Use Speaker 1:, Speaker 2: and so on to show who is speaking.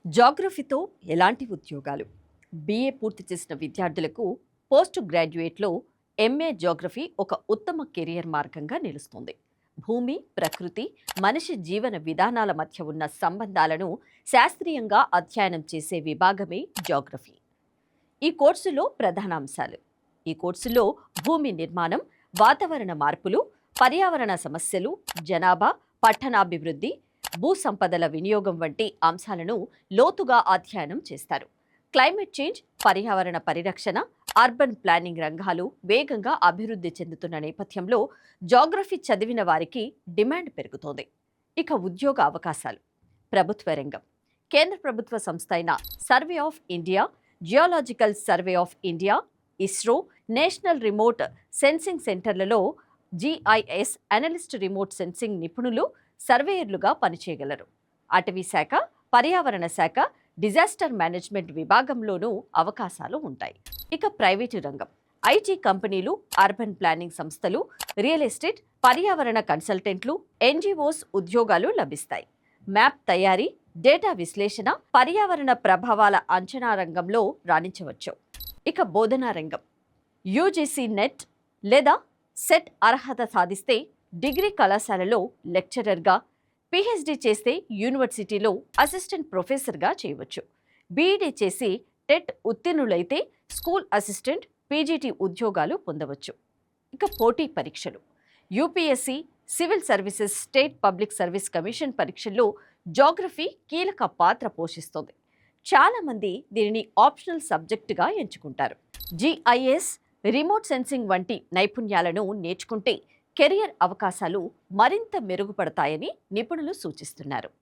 Speaker 1: జాగ్రఫీతో ఎలాంటి ఉద్యోగాలు? బీఏ పూర్తి చేసిన విద్యార్థులకు పోస్ట్ గ్రాడ్యుయేట్లో ఎంఏ జాగ్రఫీ ఒక ఉత్తమ కెరియర్ మార్గంగా నిలుస్తుంది. భూమి, ప్రకృతి, మనిషి జీవన విధానాల మధ్య ఉన్న సంబంధాలను శాస్త్రీయంగా అధ్యయనం చేసే విభాగమే జాగ్రఫీ. ఈ కోర్సులో ప్రధాన అంశాలు: ఈ కోర్సులో భూమి నిర్మాణం, వాతావరణ మార్పులు, పర్యావరణ సమస్యలు, జనాభా, పట్టణాభివృద్ధి, భూ సంపదల వినియోగం వంటి అంశాలను లోతుగా అధ్యయనం చేస్తారు. క్లైమేట్ చేంజ్, పర్యావరణ పరిరక్షణ, అర్బన్ ప్లానింగ్ రంగాలు వేగంగా అభివృద్ధి చెందుతున్న నేపథ్యంలో జాగ్రఫీ చదివిన వారికి డిమాండ్ పెరుగుతోంది. ఇక ఉద్యోగ అవకాశాలు: ప్రభుత్వ రంగం. కేంద్ర ప్రభుత్వ సంస్థ అయిన survey of India, geological survey of India, ISRO, national remote sensing సెంటర్లలో జిఐఎస్ అనలిస్ట్, రిమోట్ సెన్సింగ్ నిపుణులు, సర్వేయర్లుగా పనిచేయగలరు. అటవీ శాఖ, పర్యావరణ శాఖ, డిజాస్టర్ మేనేజ్మెంట్ విభాగంలోనూ అవకాశాలు ఉంటాయి. ఇక ప్రైవేటు రంగం. ఐటీ కంపెనీలు, అర్బన్ ప్లానింగ్ సంస్థలు, రియల్ ఎస్టేట్, పర్యావరణ కన్సల్టెంట్లు, ఎన్జిఓస్ ఉద్యోగాలు లభిస్తాయి. మ్యాప్ తయారీ, డేటా విశ్లేషణ, పర్యావరణ ప్రభావాల అంచనా రంగంలో రాణించవచ్చు. ఇక బోధనా రంగం. యూజీసీ నెట్ లేదా సెట్ అర్హత సాధిస్తే డిగ్రీ కళాశాలలో లెక్చరర్గా, పిహెచ్డి చేస్తే యూనివర్సిటీలో అసిస్టెంట్ ప్రొఫెసర్గా చేయవచ్చు. బీఈడీ చేసి టెట్ ఉత్తీర్ణులైతే స్కూల్ అసిస్టెంట్, పీజీటీ ఉద్యోగాలు పొందవచ్చు. ఇక పోటీ పరీక్షలు. UPSC, civil services, state public service commission పరీక్షల్లో జాగ్రఫీ కీలక పాత్ర పోషిస్తోంది. చాలామంది దీనిని ఆప్షనల్ సబ్జెక్టుగా ఎంచుకుంటారు. జిఐఎస్, రిమోట్ సెన్సింగ్ వంటి నైపుణ్యాలను నేర్చుకుంటే కెరియర్ అవకాశాలు మరింత మెరుగుపడతాయని నిపుణులు సూచిస్తున్నారు.